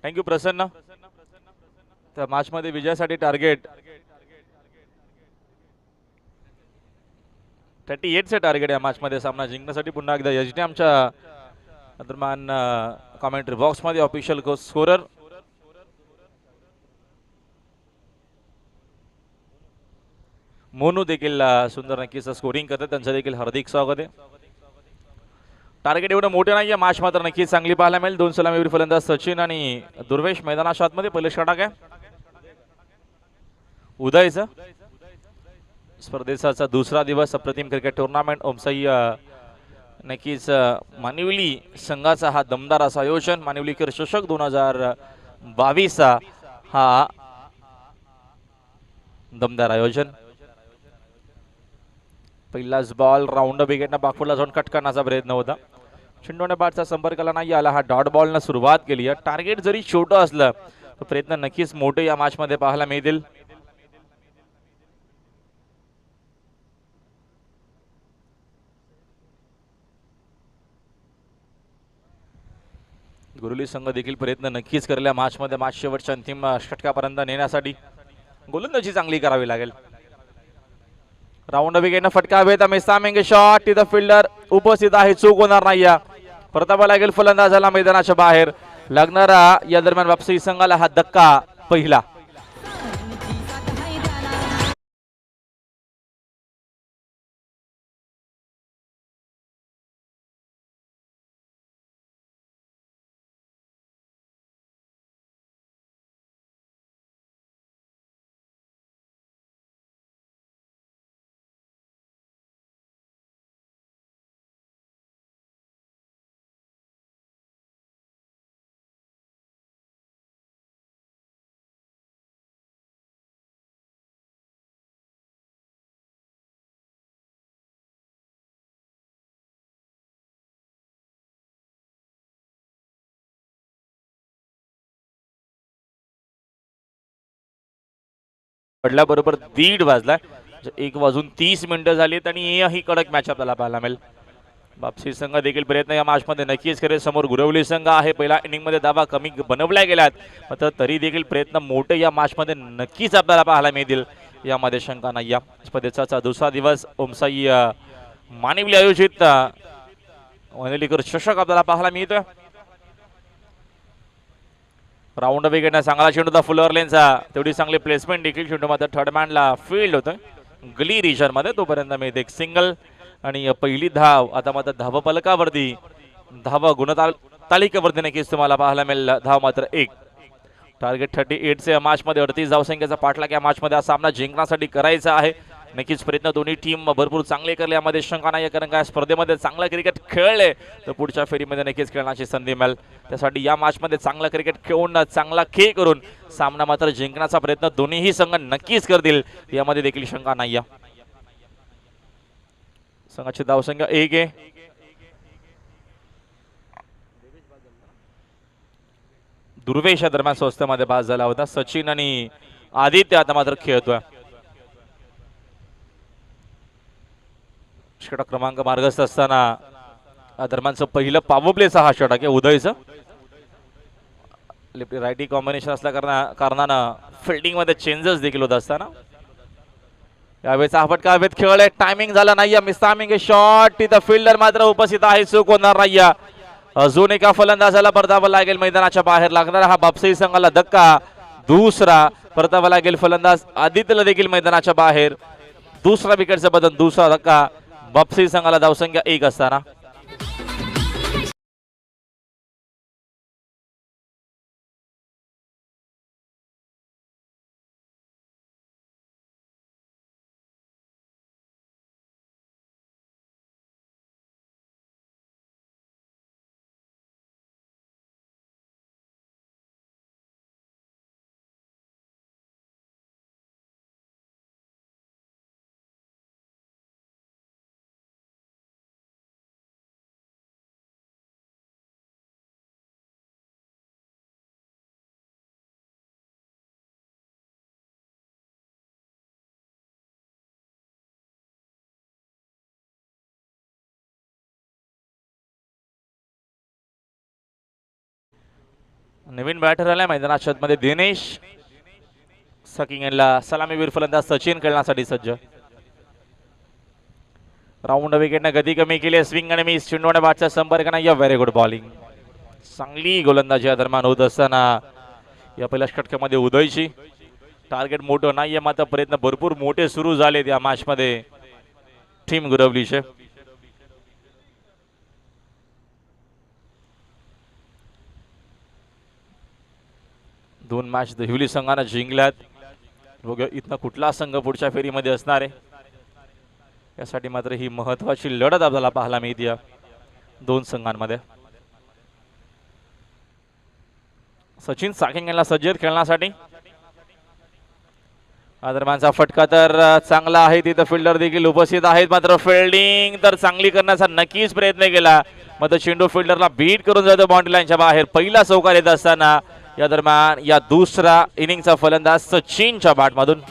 Thank you प्रसन्न. त्या मॅचमध्ये विजयासाठी टार्गेट 38चे टार्गेट या मॅचमध्ये. सामना जिंकण्यासाठी पुन्हा एकदा यजने आमच्या दरम्यान कॉमेंट्री बॉक्समध्ये ऑफिशियल स्कोरर. मोनू देखील सुंदर नक्कीच स्कोरिंग करतात, त्यांचं देखील हार्दिक स्वागत आहे. टार्गेट एवढं मोठे नाही आहे, मॅच मात्र नक्कीच चांगली पाहायला मिळेल. 2 सलामीवीर फलंदाज सचिन आणि दुर्वेश मैदानाच्या आतमध्ये. पहिलं षटक आहे उदयचं. स्पर्धेचा दुसरा दिवस अप्रतिम क्रिकेट टुर्नामेंट. ओमसाई नक्कीच मानिवली संघाचा हा दमदार असं आयोजन. मानिवली चषक 2022 हा दमदार आयोजन. पहिलाच बॉल राऊंड विकेटनं बागपूरला जाऊन कट करण्याचा प्रयत्न होता. चेंडूने बॅटचा संपर्काला नाही आला. हा डॉट बॉलनं सुरुवात केली आहे. टार्गेट जरी छोटं असलं तर प्रयत्न नक्कीच मोठे या मॅचमध्ये पाहायला मिळतील. गुरुली संघ देखील प्रयत्न नक्कीच करेल या मॅचमध्ये. मॅच शेवटच्या अंतिम षटकापर्यंत नेण्यासाठी गोलंदाजी चांगली करावी लागेल. राऊंड विकेटनं फटका हवेत. मिसामिंग शॉट. तिथं फिल्डर उपस्थित आहे, चूक होणार नाही. परतावा लागेल फलंदाजाला मैदानाच्या बाहेर. लागणारा या दरम्यान वापसी संघाला हा धक्का पहिला. पडल्याबरोबर 1:30 वाजलाय. 1:30 झालीत आणि ही कडक मॅच आपल्याला पाहायला मिळेल. वापसी संघ देखील प्रयत्न या मॅचमध्ये नक्कीच करेल. समोर गुरवली संघ आहे. पहिल्या इनिंगमध्ये धावा कमी बनवल्या गेल्यात, मात्र तरी देखील प्रयत्न मोठे या मॅचमध्ये नक्कीच आपल्याला पाहायला मिळतील, यामध्ये शंका नाही. या स्पर्धेचा दुसरा दिवस ओमसाई मानिवली आयोजित वनलीकर चषक आपल्याला पाहायला मिळतोय. राऊंड विकेटने चांगला चेंडू होता फुलर लेनचा. तेवढी चांगली प्लेसमेंट देखील चेंडू मात्र थर्ड मॅनला फील्ड होतोय गली रिजन मध्ये. तोपर्यंत मिळते एक सिंगल आणि पहिली धाव. आता मात्र धावफलकावरती धाव गुणतालिकेवरती नक्कीच तुम्हाला पाहायला मिळेल. धाव मात्र 1. टार्गेट 38 या मॅच मध्ये 38 धावसंख्येचा पाठलाग या मॅच मध्ये हा सामना जिंकण्यासाठी करायचा आहे. नक्कीच प्रयत्न दोन्ही टीम भरपूर चांगले करले, यामध्ये शंका नाही. कारण काय स्पर्धेमध्ये चांगलं क्रिकेट खेळले तर पुढच्या फेरीमध्ये नक्कीच खेळण्याची संधी मिळेल. त्यासाठी या मॅच मध्ये चांगलं क्रिकेट खेळून चांगला खेळ करून सामना मात्र जिंकण्याचा प्रयत्न दोन्हीही संघ नक्कीच करतील, यामध्ये देखील शंका नाही. संघाची धावसंख्या 1 आहे. दुर्वेश या दरम्यान स्वस्तामध्ये बाद झाला होता. सचिन आणि आदित्य आता मात्र खेळतोय. षटक क्रमांक मार्गस्थ असताना दरम्यानचं पहिलं पॉवर प्लेचा हा षटक आहे उदयचं. लेफ्टी रायटी कॉम्बिनेशन असल्या कारणानं फिल्डिंग मध्ये चेंजेस देखील होत असताना यावेळेचा हा फटका हवेत खेळ. टायमिंग झाला नाही. मिसामिंग शॉट. तिथं फिल्डर मात्र उपस्थित आहे, चूक होणार नाही. अजून एका फलंदाजाला परतावा लागेल मैदानाच्या बाहेर. लागणारा हा बापसाई संघाला धक्का दुसरा. परतावा लागेल फलंदाज आदित्यला देखील मैदानाच्या बाहेर. दुसरा विकेटचा बदल, दुसरा धक्का. बापसाई संघाला धावसंख्या 1 असताना नवीन बॅटर आलाय मैदानात मध्ये दिनेश सकिंग यांना सलामीवीर फलंदाज सचिन खेळण्यासाठी सज्ज. राऊंड विकेटने गती कमी केली. स्विंग आणि मिस चेंडूने बाटचा संपर्क नाही. या व्हेरी गुड बॉलिंग. चांगली गोलंदाजी या दरम्यान होत असताना या पहिल्या षटकामध्ये उदयची टार्गेट मोठं नाहीये मात्र प्रयत्न भरपूर मोठे सुरू झालेत या मॅच मध्ये टीम गुरवलीचे. दोन मॅच हिवली संघानं जिंकल्यात. बघूया इथनं कुठला संघ पुढच्या फेरीमध्ये असणार आहे. यासाठी मात्र ही महत्वाची लढत आपल्याला पाहायला मिळते दोन संघांमध्ये. सचिन साकिंग यांना सज्ज खेळण्यासाठी. दरम्यानचा फटका तर चांगला आहे. तिथं फिल्डर देखील उपस्थित आहेत मात्र फिल्डिंग तर चांगली करण्याचा नक्कीच प्रयत्न केला मात्र चेंडू फिल्डरला बीट करून जातो बाउंड्री लाईनच्या बाहेर. पहिला चौकार येत असताना या दरम्यान या दुसरा इनिंगचा फलंदाज सचिनच्या बॅटमधून.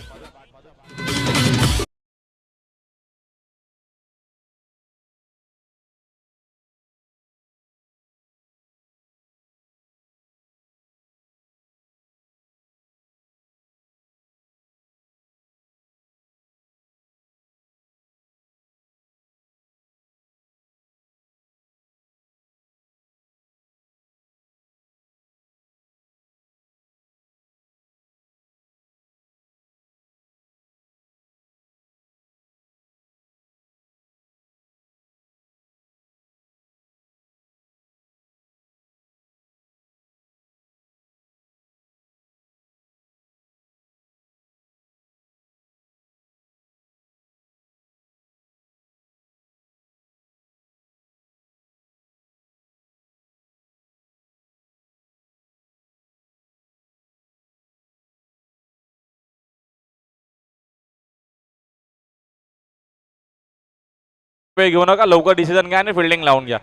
वेळ घेऊ नका. लवकर डिसिजन घ्या आणि फिल्डिंग लावून घ्या.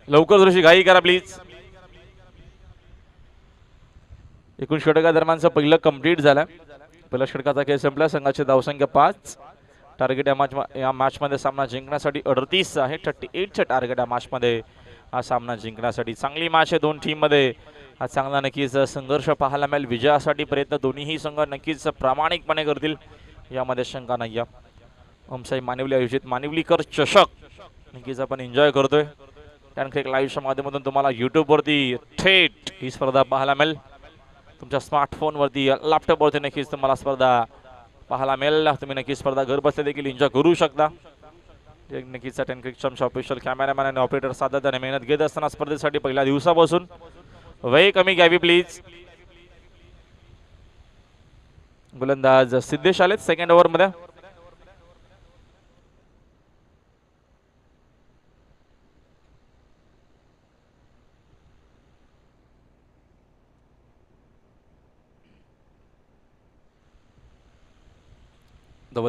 लवकर थोडीशी घाई करा प्लीज. एकूण षटका दरम्यानचं पहिलं कंप्लीट झालं. पहिल्या षटकाचा खेळ संपला. संघाची धावसंख्या 5. टार्गेट या मॅच मध्ये सामना जिंकण्यासाठी 38 आहे. 38चे टार्गेट या मॅच मध्ये हा सामना जिंकण्यासाठी. चांगली मॅच आहे दोन टीम मध्ये. हा चांगला नक्कीच संघर्ष पाहायला मिळेल. विजयासाठी प्रयत्न दोन्हीही संघ नक्कीच प्रामाणिकपणे करतील यामध्ये शंका नाही. ओमसाई मानिवली आयोजित मानिवलीकर चषक नक्कीच आपण एन्जॉय करतोय. त्यानंतर एक लाईव्हच्या माध्यमातून तुम्हाला युट्यूबवरती थेट ही स्पर्धा पाहायला मिळेल. तुमच्या स्मार्टफोनवरती लॅपटॉपवरती नक्कीच तुम्हाला स्पर्धा पाहायला मिळेल. तुम्ही नक्कीच स्पर्धा घर बसल्या देखील एन्जॉय करू शकता. नक्कीच टेनक्रिक्समच्या ऑफिशियल कॅमेरामॅन आणि ऑपरेटर सातत्याने मेहनत घेत असताना स्पर्धेसाठी पहिल्या दिवसापासून वेळ कमी घ्यावी प्लीज. गोलंदाज सिद्धेश आलेत सेकंड ओव्हर मध्ये.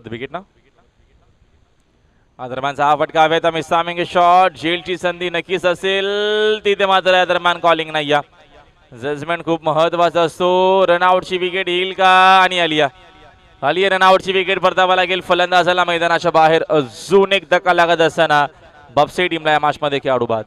विकेट ना दरम्यानचा हा फटका हवेत. मिसामिंग शॉट झेलची संधी नक्कीच असेल तिथे मात्र या दरम्यान कॉलिंग नाही. जजमेंट खूप महत्वाचा असतो. रनआउटची विकेट येईल का आणि आली रनआउटची विकेट परतावा लागेल फलंदाजाला मैदानाच्या बाहेर. अजून एक धक्का लागत असताना बॉब्से टीमला या मॅच मध्ये खेळाडू बाद.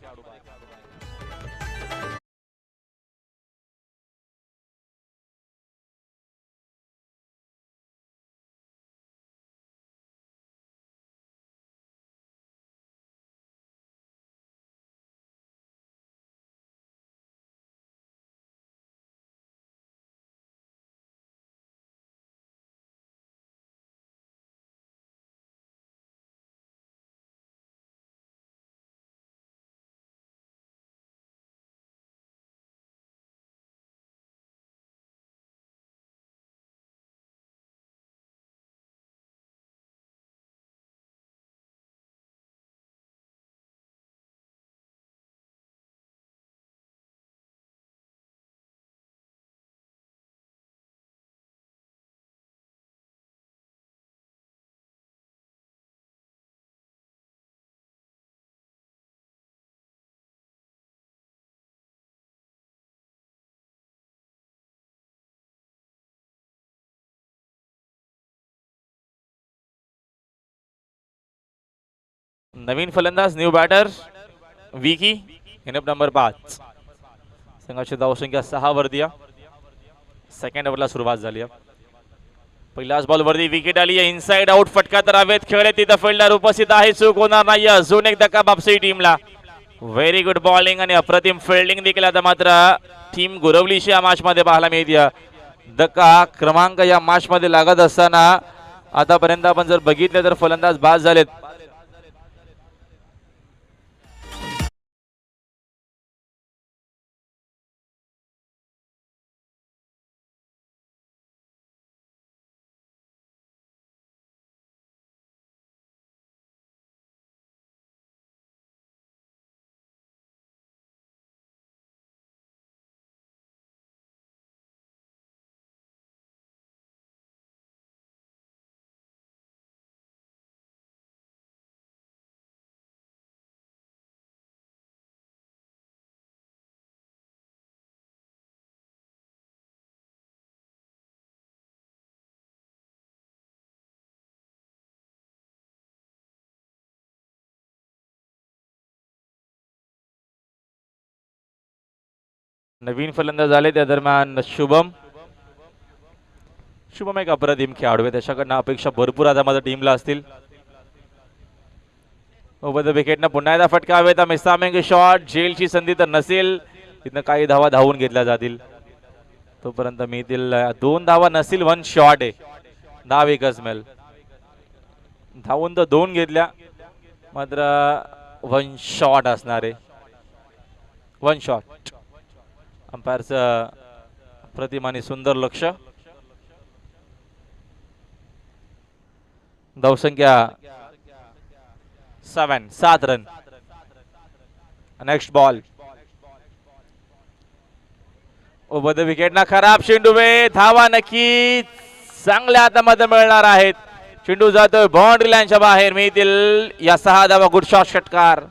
नवीन फलंदाज न्यू बॅटर विकी नंबर 5. संघाची धावसंख्या 6 वरती आहे. सेकंड ओव्हरला सुरुवात झाली आहे. पहिल्याच बॉल वरती विकेट आली आहे. इनसाइड आउट फटका तर हवेत खेळले तिथं फिल्डर उपस्थित आहे. चूक होणार नाही. अजून एक धक्का बापसी टीमला. व्हेरी गुड बॉलिंग आणि अप्रतिम फिल्डिंग देखील आता मात्र टीम गुरवलीशी या मॅच मध्ये पाहायला मिळते. धक्का क्रमांक या मॅच मध्ये लागत असताना आतापर्यंत आपण जर बघितले तर फलंदाज बाद झालेत. नवीन फलंदाज आले त्या दरम्यान शुभम एक अप्रतिम खेळाडू आहे. त्याच्याकडनं अपेक्षा भरपूर आता माझ्या टीमला असतील. विकेटनं पुन्हा एकदा फटका हवेत. मिसामिंग शॉट जेलची संधी तर नसेल. तिथनं काही धावा धावून घेतल्या जातील. तोपर्यंत मिळतील 2 धावा नसतील. 1 शॉट आहे. धाव एकच मिळेल. धावून तर 2 घेतल्या मात्र 1 शॉट असणार आहे. 1 शॉट. अंपायरचं प्रतिम आणि सुंदर लक्ष. धावसंख्या 7 run. Next ball over the wicket ना खराब चेंडू धावा नक्की चांगल्या हातामध्ये मिळणार आहेत. चेंडू जातोय बाउंड्री लाईनच्या बाहेर. मिळतील या 6 धावा. गुड शॉट षटकार.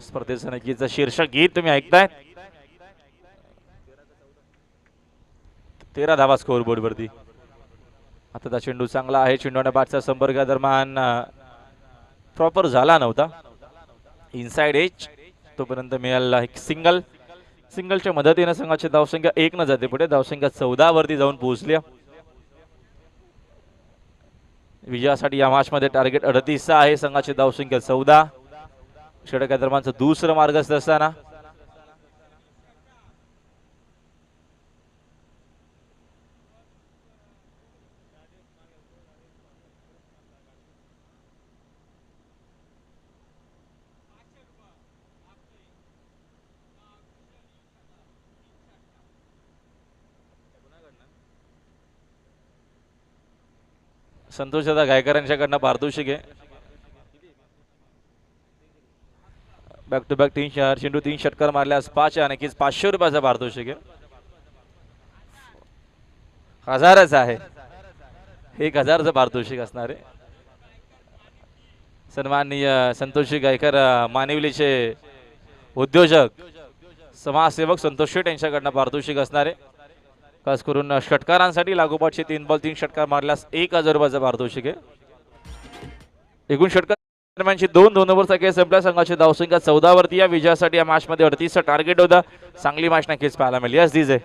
स्पर्धेचं नक्कीच शीर्षक गीत तुम्ही ऐकताय. 13 धावा स्कोर बोर्ड वरती. आता हा चेंडू चांगला आहे. चेंडू आणि बॅटचा संपर्क दरम्यान प्रॉपर झाला नव्हता. इनसाइड एज तोपर्यंत मिळाला एक सिंगलच्या मदतीने संघाची धावसंख्या 1 न जाते पुढे. धावसंख्या 14 वरती जाऊन पोहोचली. विजयासाठी या मॅच मध्ये टार्गेट 38 आहे. संघाची धावसंख्या 14. षटका दरम्यानचं दुसरं मार्गस्थ असताना संतोषदा गायकरांच्याकडनं पारितोषिक आहे. बॅक टू बॅक 3 चेंडू 3 षटकार मारल्यास 5 नक्कीच 500 रुपयाचा पारितोषिक आहे. 1000च आहे. 1000चं पारितोषिक असणार आहे. सन्माननीय संतोषजी गायकर मानिवलीचे उद्योजक समाजसेवक संतोष शेठ यांच्याकडनं पारितोषिक असणार आहे. खास करून षटकारांसाठी लागोपाठचे 3 बॉल 3 षटकार मारल्यास 1000 रुपयाचं पारितोषिक आहे. एकूण षटकार दरम्यानची 2 ओव्हरचा खेळ संपला. संघाची धावसंख्या 14 वरती. या विजयासाठी या मॅच मध्ये 38चं टार्गेट होता. चांगली मॅच नक्कीच पाहायला मिळाली. Yes DJ.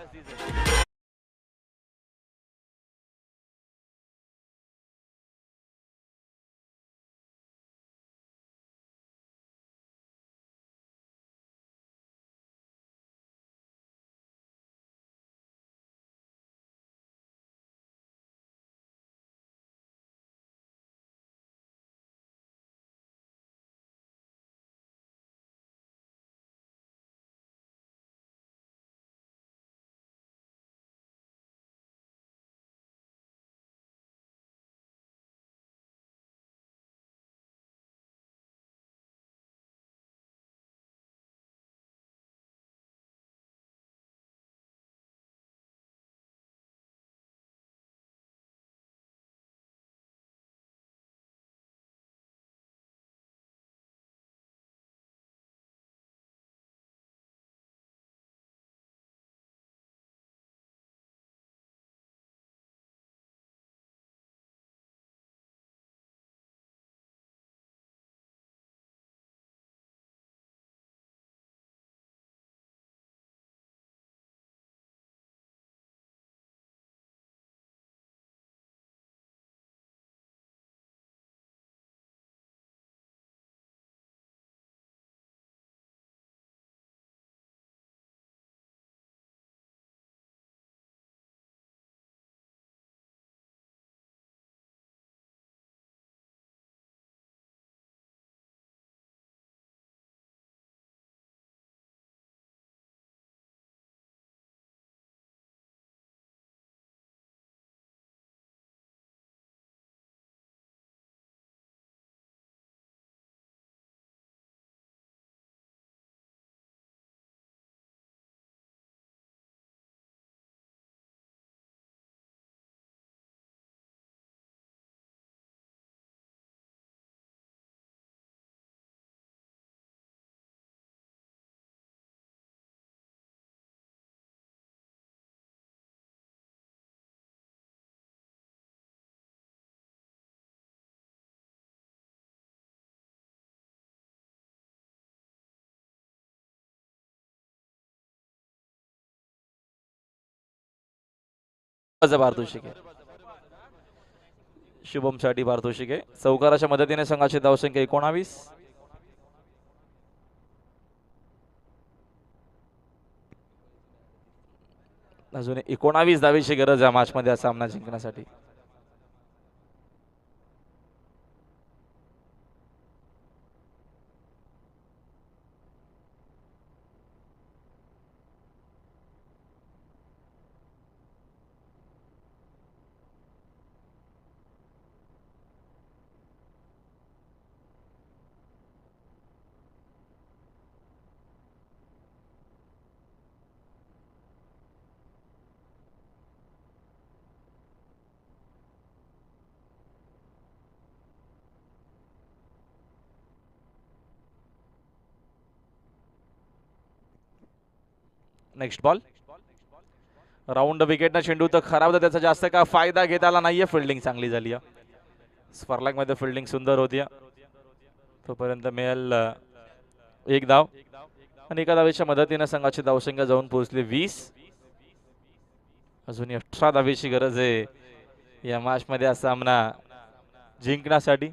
पारितोषिक आहे शुभम साठी पारितोषिक आहे. चौकाराच्या मदतीने संघाची धावसंख्या 19. अजून 19 धावेची गरज आहे मॅच मध्ये हा सामना जिंकण्यासाठी. नेक्स्ट बॉल राऊंड विकेटनं चेंडू तर खराब होता, त्याचा जास्त काय फायदा घेता आला नाहीये. फिल्डिंग चांगली झाली आहे. स्पर्लॅग मध्ये फिल्डिंग सुंदर होती. तोपर्यंत मिळेल एक धाव आणि एका धावेच्या मदतीने संघाची धावसंख्या जाऊन पोहोचली 20. अजून 18 धावेची गरज आहे या मॅच मध्ये हा सामना जिंकण्यासाठी.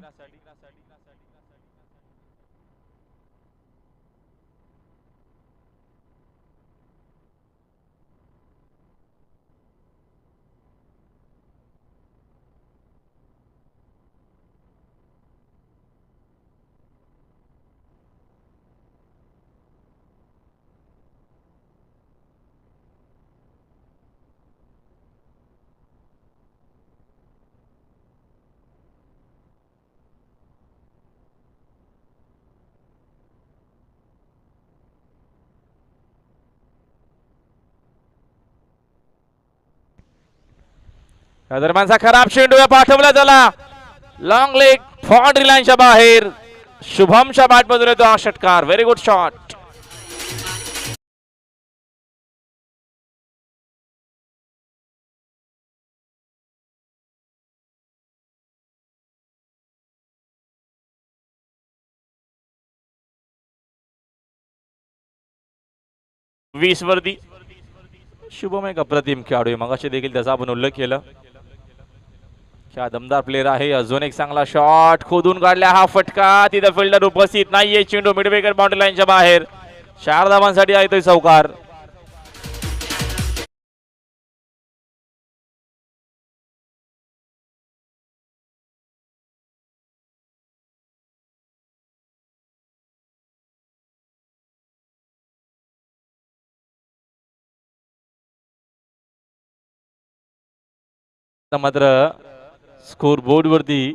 या दरम्यानचा खराब चेंडू पाठवला त्याला लॉंग लेग बाउंड्री लाईनच्या बाहेर. शुभमच्या बॅट मधून येतो हा षटकार. Very good shot. वीस वरती शुभम एक अप्रतिम खेळाडू आहे. मगाशी देखील त्याचा आपण उल्लेख केला. क्या दमदार प्लेयर आहे. अजून एक चांगला शॉट खोदून काढला. हा फटका तिथे फिल्डर उपस्थित नाहीये. चेंडू मिडविकेट बाउंड्री लाईनच्या बाहेर. 4 धावांसाठी आहे तो चौकार. मात्र स्कोर बोर्ड वरती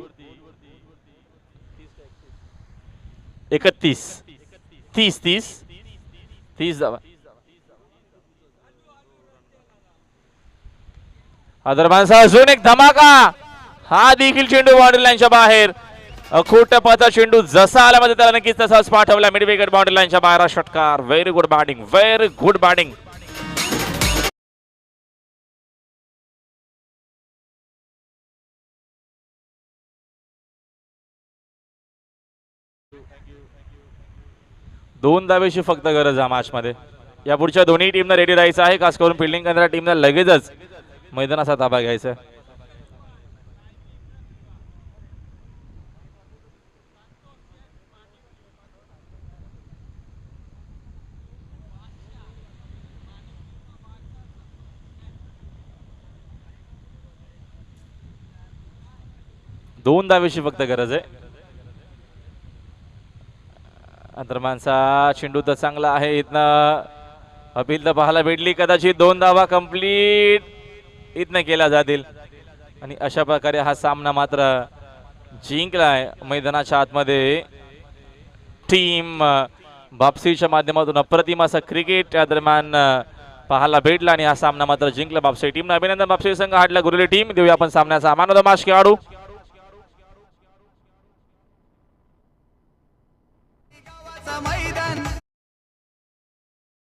31 30 धावा. दरम्यानचा अजून एक धमाका. हा देखील चेंडू बाउंड्री लाईनच्या बाहेर. अखूट पथा चेंडू जसा आला मध्ये त्याला नक्कीच तसाच पाठवला मिड विकेट बाउंड्री लाईनच्या बाहेर. हा षटकार. Very good batting. Very good batting. दोन धावेची फक्त गरज आहे मॅच मध्ये. या पुढच्या दोन्ही टीमना रेडी राहायचं आहे. खास करून फिल्डिंग करणाऱ्या टीमला लगेचच मैदानाचा ताबा घ्यायचा. दोन धावेची फक्त गरज आहे. दरम्यानचा चेंडू तर चांगला आहे. इथनं अपील तर पाहायला भेटली. कदाचित 2 धावा कंप्लीट इथनं केल्या जातील आणि अशा प्रकारे हा सामना मात्र जिंकलाय. मैदानाच्या आतमध्ये टीम बापसीच्या माध्यमातून अप्रतिम असं क्रिकेट या दरम्यान पाहायला भेटला आणि हा सामना मात्र जिंकला बापसी टीमनं. अभिनंदन बापसी संघ हाडला गुरुले टीम. देऊया आपण सामन्याचा मान ऑफ द मॅच खेळाडू